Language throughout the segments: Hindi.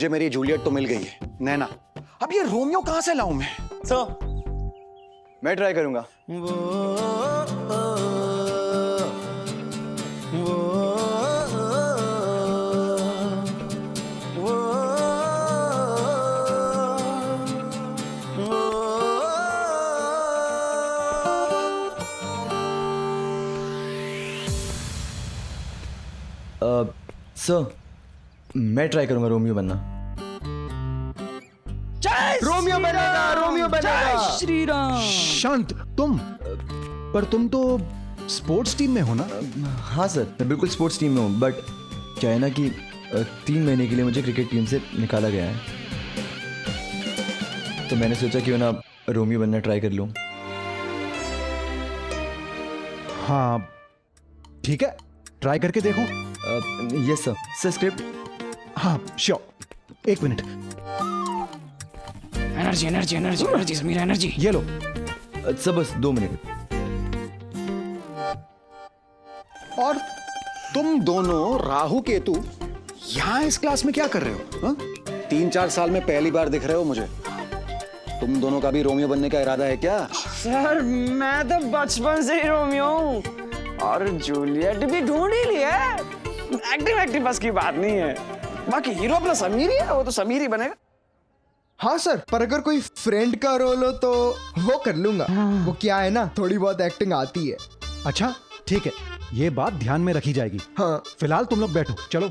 मुझे मेरी जूलियट तो मिल गई है, नैना। अब ये रोमियो कहां से लाऊं मैं? मैं ट्राई करूंगा। सर, मैं ट्राई करूंगा रोमियो बनना। रोमियो बनेगा, रोमियो बनेगा। श्री राम। शांत, पर तुम तो स्पोर्ट्स टीम में हो ना? हाँ सर, मैं बिल्कुल स्पोर्ट्स टीम में हूँ, बट क्या है ना कि 3 महीने के लिए मुझे क्रिकेट टीम से निकाला गया है, तो मैंने सोचा क्यों ना रोमियो बनना ट्राई कर लूँ। हाँ ठीक है, ट्राई करके देखो। Yes sir. Sir script? हाँ sure, 1 minute. Energy energy energy energy Sameer, energy. ये लो। सर बस 2 मिनट। और तुम दोनों राहु केतु यहाँ इस क्लास में क्या कर रहे हो? हा? 3-4 साल में पहली बार दिख रहे हो मुझे। तुम दोनों का भी रोमियो बनने का इरादा है क्या? सर मैं तो बचपन से ही रोमियो हूँ और जूलियट भी ढूंढ ही लिया है। एक्टिंग बस की बात नहीं है, बाकी हीरो अपना समीर ही है, वो तो समीर ही बनेगा। हाँ सर, पर अगर कोई फ्रेंड का रोल हो तो वो कर लूंगा। वो क्या है ना, थोड़ी बहुत एक्टिंग आती है। अच्छा ठीक है, ये बात ध्यान में रखी जाएगी। हाँ फिलहाल तुम लोग बैठो, चलो।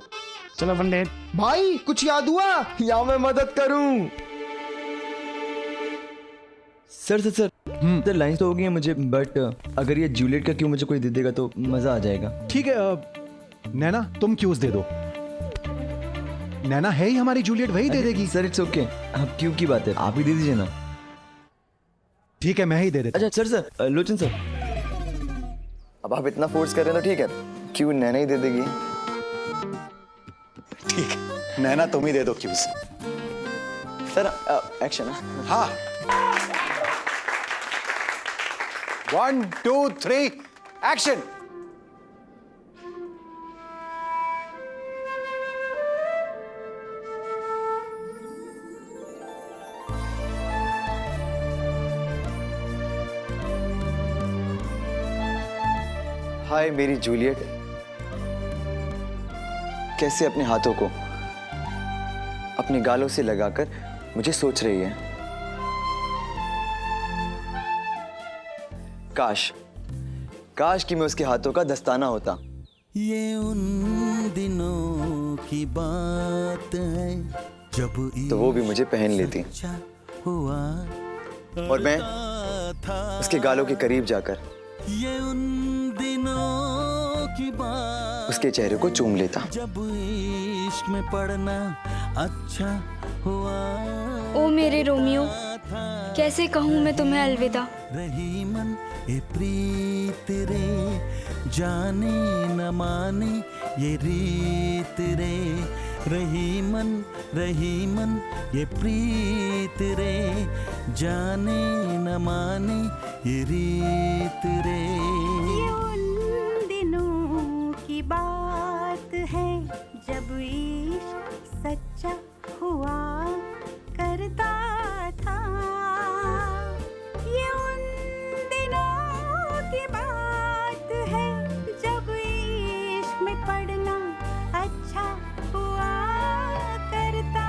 चलो पंडित। भाई, कुछ याद हुआ या मैं मदद करूं? सर लाइन्स तो हो गई हैं मुझे, बट अगर ये जूलियट का क्यों मुझे कोई दे देगा तो मजा आ जाएगा। ठीक है, नैना तुम क्यूज दे दो। नैना है ही हमारी जूलियट, वही दे देगी। सर इट्स ओके, अब क्यों की बात है, आप ही दे दीजिए ना। ठीक है, मैं ही दे देता। अच्छा सर, लोचन सर, अब आप इतना फोर्स कर रहे हैं तो ठीक है, क्यों नैना ही दे देगी। ठीक है, नैना तुम ही दे दो क्यूज। Sir action. हाँ, 1 2 3 एक्शन। हाय मेरी जूलियट, कैसे अपने हाथों को अपने गालों से लगाकर मुझे सोच रही है। काश कि मैं उसके हाथों का दस्ताना होता। ये उन दिनों की बात है जब तो वो भी मुझे पहन लेती हुआ और मैं उसके गालों के करीब जाकर ये उन दिनों की बात उसके चेहरे को चूम लेता। जब इश्क में पड़ना अच्छा हुआ। ओ मेरे रोमियो, कैसे कहूँ मैं तुम्हें अलविदा। रही मन ये प्रीत रे, जाने न माने ये रीत रे। रही मन ये प्रीत रे, जाने न माने ये रीत रे। ये उन दिनों की बात है जब इश्क सच्चा हुआ करता था। ये उन दिनों की बात है जब इश्क में पड़ना अच्छा हुआ करता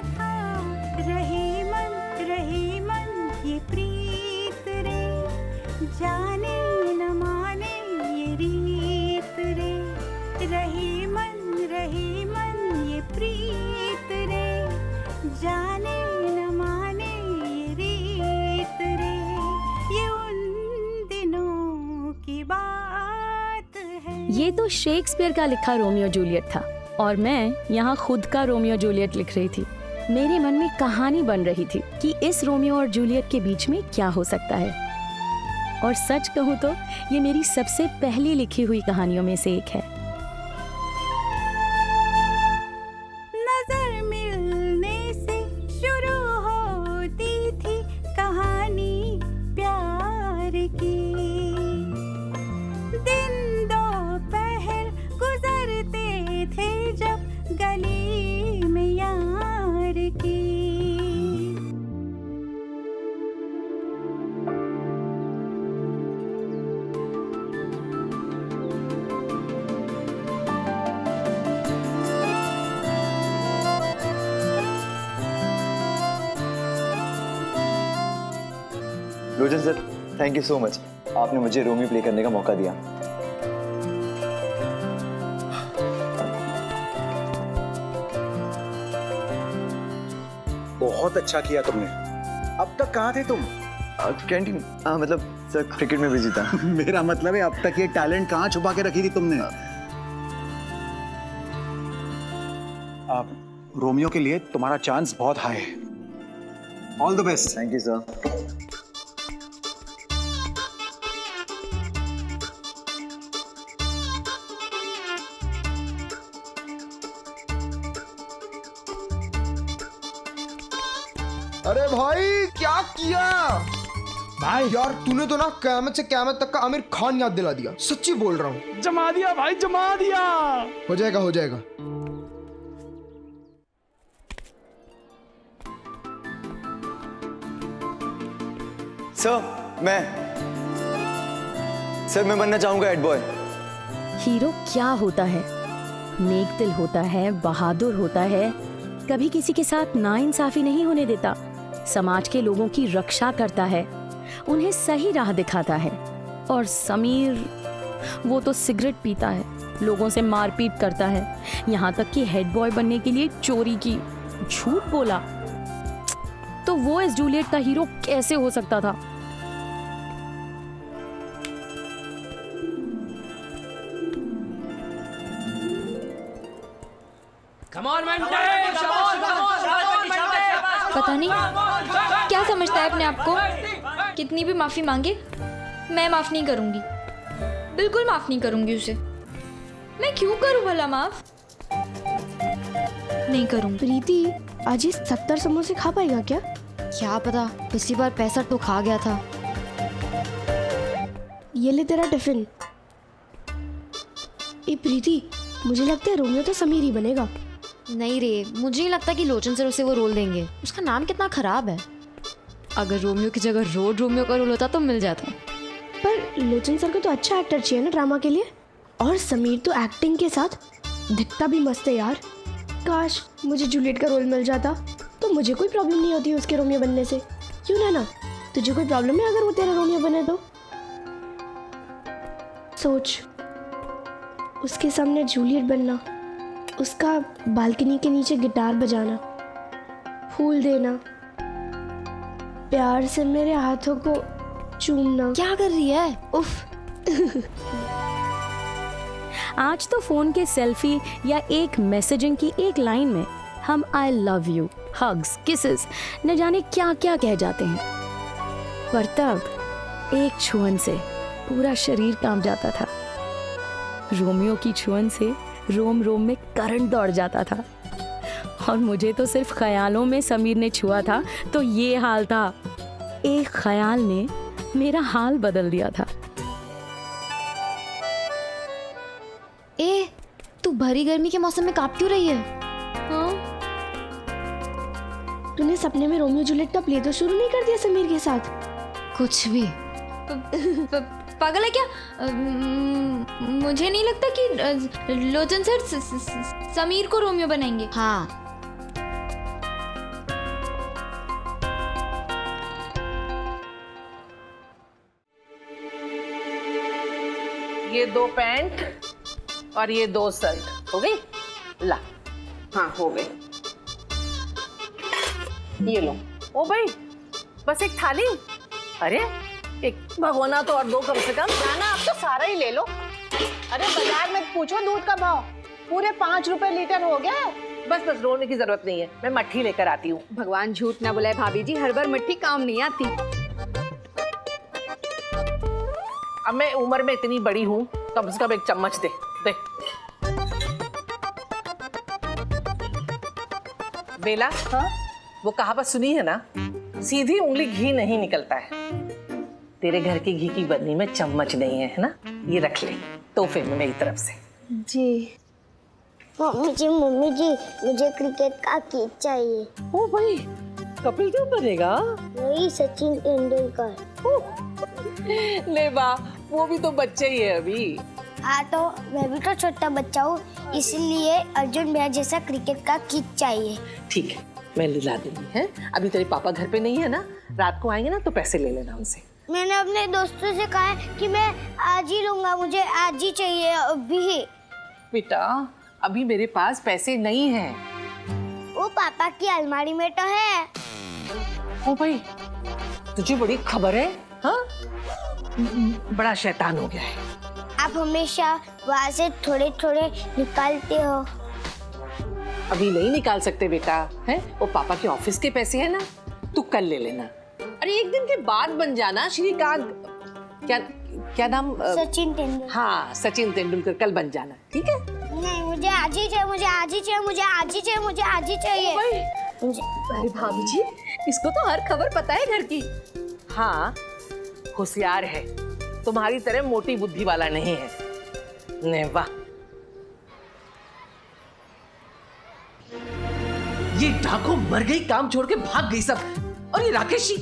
था। रही मन ये प्रीत रे, जाने न माने ये रीत रे। रही मन ये प्रीत रे, जाने न माने ये रीत रे। ये उन दिनों की बात है। ये तो शेक्सपियर का लिखा रोमियो जूलियट था और मैं यहाँ खुद का रोमियो जूलियट लिख रही थी। मेरे मन में कहानी बन रही थी कि इस रोमियो और जूलियट के बीच में क्या हो सकता है। और सच कहूँ तो ये मेरी सबसे पहली लिखी हुई कहानियों में से एक है। नजर मिलने से शुरू होती थी कहानी प्यार की। दिन दोपहर गुजरते थे जब गली में यहाँ Lochan sir, thank you so much, आपने मुझे रोमियो प्ले करने का मौका दिया। बहुत अच्छा किया तुमने। अब तक कहाँ थे तुम? कैंटीन, मतलब सर क्रिकेट में बिजी था। मेरा मतलब है अब तक ये टैलेंट कहाँ छुपा के रखी थी तुमने? आप रोमियो के लिए तुम्हारा चांस बहुत हाई है। All the best. Thank you sir. अरे भाई क्या किया भाई? यार तूने तो ना क़यामत से क़यामत तक का आमिर खान याद दिला दिया, सच्ची बोल रहा हूँ। जमा दिया भाई, जमा दिया। हो जाएगा हो जाएगा। सर मैं बनना चाहूंगा हेड बॉय। हीरो क्या होता है? नेक दिल होता है, बहादुर होता है, कभी किसी के साथ नाइंसाफी नहीं होने देता, समाज के लोगों की रक्षा करता है, उन्हें सही राह दिखाता है। और समीर, वो तो सिगरेट पीता है, लोगों से मारपीट करता है, यहाँ तक कि हेड बॉय बनने के लिए चोरी की, झूठ बोला। तो वो इस जूलियट का हीरो कैसे हो सकता था? पता नहीं क्या समझता है अपने आप को। कितनी भी माफी मांगे मैं माफ नहीं करूंगी, बिल्कुल माफ नहीं करूंगी उसे। मैं क्यों करूं भला माफ? नहीं करूंगी। प्रीति, आज ये 70 समोसे खा पाएगा क्या? क्या पता, पिछली बार 65 तो खा गया था। ये ले तेरा टिफिन। ए प्रीति, मुझे लगता है रोमियो तो समीर ही बनेगा। नहीं रे, मुझे नहीं लगता कि लोचन सर उसे वो रोल देंगे। उसका नाम कितना खराब है। अगर रोमियो की जगह रोमियो का रोल होता तो मिल जाता। पर लोचन सर को तो अच्छा एक्टर चाहिए ना ड्रामा के लिए। और समीर तो एक्टिंग के साथ दिखता भी मस्त है यार। काश मुझे जूलियट का रोल मिल जाता तो मुझे कोई प्रॉब्लम नहीं होती उसके रोमियो बनने से। क्यों ना तुझे कोई प्रॉब्लम है अगर वो तेरा रोमियो बने तो? सोच, उसके सामने जूलियट बनना, उसका बालकनी के नीचे गिटार बजाना, फूल देना, प्यार से मेरे हाथों को चूमना। क्या कर रही है? उफ। आज तो फोन के सेल्फी या एक मैसेजिंग की एक लाइन में हम I love you, hugs, kisses, न जाने क्या क्या कह जाते हैं। पर तब एक छुअन से पूरा शरीर कांप जाता था। रोमियो की छुअन से रोम रोम में करंट दौड़ जाता था। और मुझे तो सिर्फ ख्यालों में समीर ने छुआ था तो ये हाल था। एक ख्याल ने मेरा हाल बदल दिया था। ए, तू भरी गर्मी के मौसम में कांप क्यों रही है? हाँ? तूने सपने में रोमियो जूलियट का प्ले तो शुरू नहीं कर दिया समीर के साथ? कुछ भी। पागल है क्या? मुझे नहीं लगता कि लोचन सर समीर को रोमियो बनाएंगे। हाँ, ये 2 पैंट और ये 2 शर्ट हो गई। ला, हाँ हो गई। ये लो। ओ भाई, बस एक थाली? अरे एक भगोना तो और 2 कम से कम। नाना आप तो सारा ही ले लो। अरे बाजार में पूछो दूध का भाव, पूरे 5 रुपए लीटर हो गया है। बस बस रोने की जरूरत नहीं है, मैं मट्ठी लेकर आती हूँ। भगवान झूठ ना बुलाए भाभी जी, हर बार मट्ठी काम नहीं आती। अब मैं उम्र में इतनी बड़ी हूँ, कम से कम एक चम्मच दे दे। बेला, हाँ? वो कहावत सुनी है ना, सीधी उंगली घी नहीं निकलता है। तेरे घर की घी की बर्नी में चम्मच नहीं है ना? ये रख ले तोहफे में मेरी तरफ से। जी। मम्मी जी मुझे क्रिकेट का किट चाहिए। ओ भाई, कपिल देव बनेगा? वही सचिन तेंदुलकर। ले बा, वो भी तो बच्चे ही है अभी। हाँ तो मैं भी तो छोटा बच्चा हूँ, इसलिए अर्जुन भैया जैसा क्रिकेट का किट चाहिए। ठीक है, मैं ला दूंगी। है अभी तेरे पापा घर पे नहीं है ना, रात को आएंगे ना तो पैसे ले लेना उनसे। मैंने अपने दोस्तों से कहा है कि मैं आज ही लूंगा, मुझे आज ही चाहिए अभी। बेटा अभी मेरे पास पैसे नहीं हैं। वो पापा की अलमारी में तो है। ओ भाई तुझे बड़ी खबर है, हाँ? बड़ा शैतान हो गया है। आप हमेशा वहाँ से थोड़े थोड़े निकालते हो। अभी नहीं निकाल सकते बेटा, है? वो पापा के ऑफिस के पैसे हैं ना, तू कल ले लेना। अरे एक दिन के बाद बन जाना। श्रीकांत क्या नाम? सचिन तेंदुलकर। हाँ सचिन तेंदुलकर, कल बन जाना, ठीक है? नहीं, मुझे आज ही चाहिए, मुझे आज ही चाहिए, मुझे आज ही चाहिए, मुझे आज ही चाहिए। अरे भाभी जी, इसको तो हर खबर पता है घर की। हाँ होशियार है, तुम्हारी तरह मोटी बुद्धि वाला नहीं है। नहीं वाह, ये डाकू मर गई, काम छोड़ के भाग गई सब। और ये राकेश जी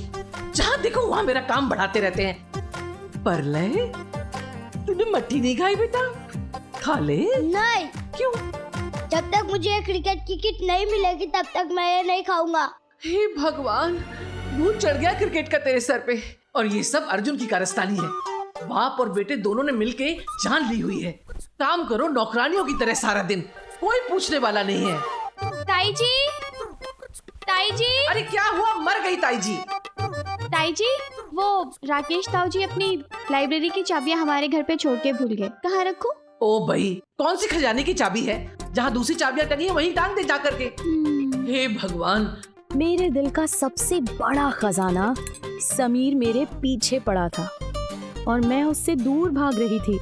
जहां देखो वहां मेरा काम बढ़ाते रहते हैं। पर ले तूने मट्टी नहीं खाई बेटा, खा ले। नहीं। क्यों? जब तक मुझे क्रिकेट की किट नहीं मिलेगी तब तक मैं ये नहीं खाऊंगा। हे भगवान, भूत चढ़ गया क्रिकेट का तेरे सर पे। और ये सब अर्जुन की कारस्तानी है। बाप और बेटे दोनों ने मिलके जान ली हुई है। काम करो नौकरानियों की तरह सारा दिन, कोई पूछने वाला नहीं है। ताई जी, ताई जी। अरे क्या हुआ? मर गई ताई जी? ताई जी, वो राकेश ताऊ जी अपनी लाइब्रेरी की चाबियां हमारे घर पे छोड़ के भूल गए। कहाँ रखूं? ओ भाई, कौन सी खजाने की चाबी है? जहाँ दूसरी चाबियां टंगी है वहीं टांग दे जा करके। हे भगवान। मेरे दिल का सबसे बड़ा खजाना समीर मेरे पीछे पड़ा था और मैं उससे दूर भाग रही थी।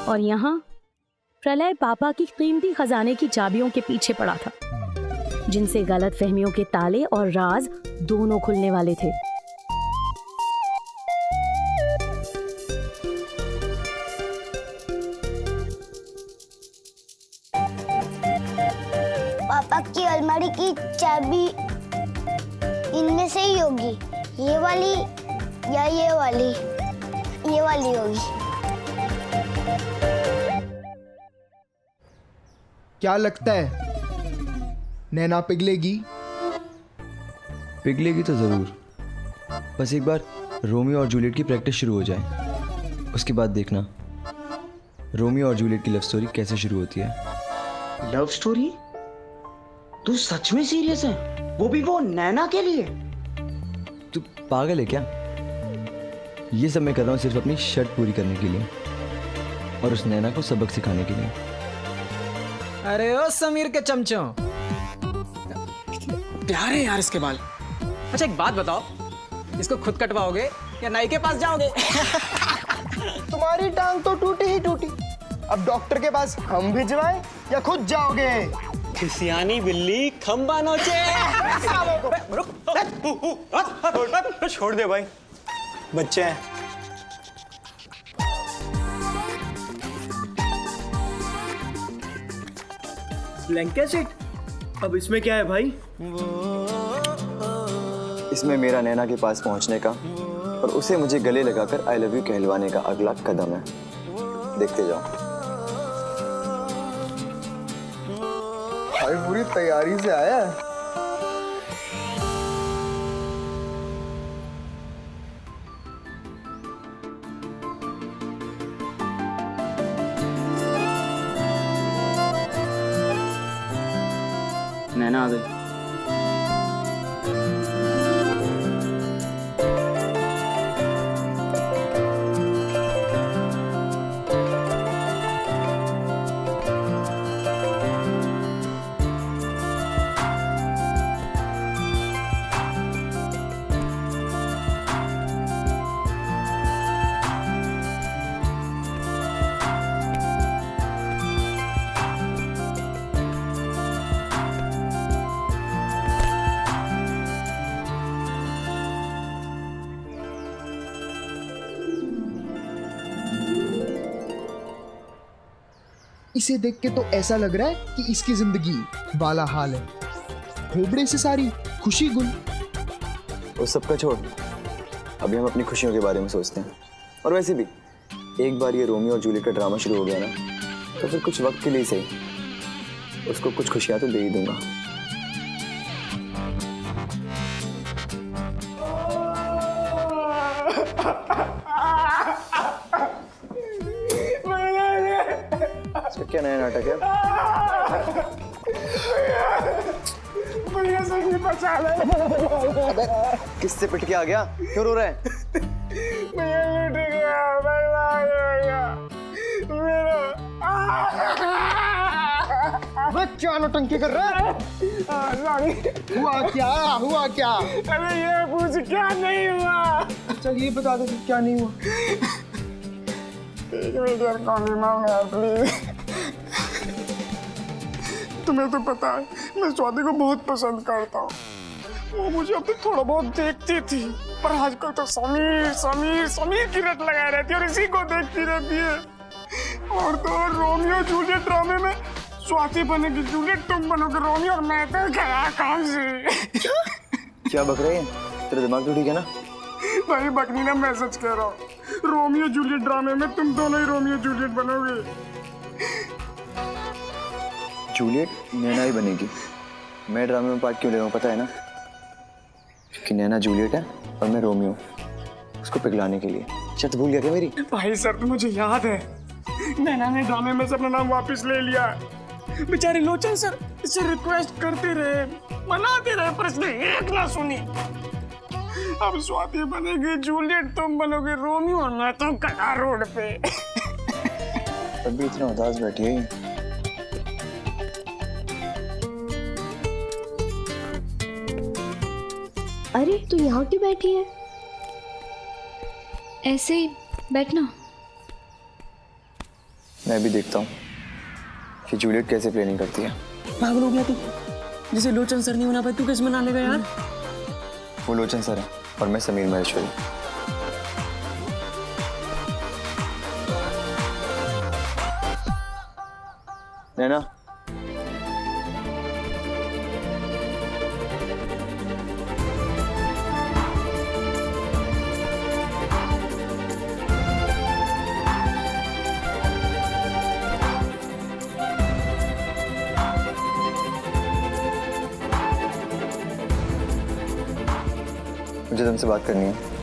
और यहाँ प्रलय पापा की कीमती खजाने की चाबियों के पीछे पड़ा था, जिनसे गलतफहमियों के ताले और राज दोनों खुलने वाले थे। पापा की अलमारी की चाबी इनमें से ही होगी। ये वाली या ये वाली? ये वाली होगी। क्या लगता है नैना पिघलेगी? पिघलेगी तो ज़रूर, बस एक बार रोमियो और जूलियट की प्रैक्टिस शुरू हो जाए, उसके बाद देखना रोमियो और जूलियट की लव स्टोरी कैसे शुरू होती है। Love story? तू सच में सीरियस है? वो भी वो नैना के लिए? तू पागल है क्या? ये सब मैं कर रहा हूँ सिर्फ अपनी शर्त पूरी करने के लिए और उस नैना को सबक सिखाने के लिए। अरे ओ समीर के चमचों, प्यारे यार इसके बाल। अच्छा एक बात बताओ, इसको खुद कटवाओगे या नाई के पास जाओगे? तुम्हारी टांग तो टूटी ही टूटी, अब डॉक्टर के पास हम भिजवाएं या खुद जाओगे? खिसियानी बिल्ली खंबा नोचे। छोड़ दे भाई, बच्चे हैं। Blanket seat? अब इसमें क्या है भाई? इसमें मेरा नैना के पास पहुंचने का और उसे मुझे गले लगाकर आई लव यू कहलवाने का अगला कदम है। देखते जाओ। भाई पूरी तैयारी से आया है। नैना आ गई। इसे देख के तो ऐसा लग रहा है कि इसकी जिंदगी वाला हाल है। खोबड़े से सारी खुशी गुल। उस सब का छोड़, अभी हम अपनी खुशियों के बारे में सोचते हैं। और वैसे भी एक बार ये रोमियो और जूलियट का ड्रामा शुरू हो गया ना, तो फिर कुछ वक्त के लिए सही उसको कुछ खुशियां तो दे ही दूंगा। इसका क्या नया नाटक है? भैया सच में बचा ले। अबे किससे पिट के आ गया? क्यों रो रहा है? भैया लूट गया, अबे क्या नौटंकी कर रहा है? हुआ क्या? अरे ये पूछ क्या नहीं हुआ? चल ये बता दो कि क्या नहीं हुआ। प्लीज। तुम्हें तो पता है मैं स्वाति को बहुत पसंद करता हूँ। वो मुझे अब तक थोड़ा बहुत देखती थी, पर आजकल तो समीर समीर समीर की रट लगाए रहती है और इसी को देखती रहती है। और तो और रोमियो जूलियट ड्रामे में स्वाति बनेगी जूलियट, तुम बनोगे रोमियो और मैं तो गया काम से। क्या बक रहे हैं? तेरा दिमाग तो ठीक है ना? भाई बकनी ना, मैं सच कह रहा हूँ। रोमियो जूलियट ड्रामे में तुम दोनों ही रोमियो जूलियट बनोगे। जूलियट नैना ही बनेगी। मैं ड्रामे में पार्ट क्यों ले रहा हूँ पता है ना? क्योंकि नैना जूलियट है और मैं रोमियो, उसको पिघलाने के लिए। शर्त भूल गया क्या मेरी? भाई सर तो मुझे याद है, नैना ने ड्रामे में से अपना नाम वापस ले लिया। बेचारे लोचन सर इससे रिक्वेस्ट करते रहे, मनाते रहे, पर इसने एक ना सुनी। अब स्वाति बनेगी जूलियट, तुम बनोगे रोमियो और मैं तो गया रोड पे। तब भी इतना उदास बैठी है। अरे तू यहाँ क्यों बैठी है? ऐसे ही बैठना। मैं भी देखता हूँ कि जूलियट कैसे प्लानिंग करती है। पागल हो गया तू? जिसे लोचन सर नहीं बना पाए तू कैसे बना लेगा यार? वो लोचन सर है और मैं समीर महेश्वरी। नैना, मुझे तुमसे बात करनी है।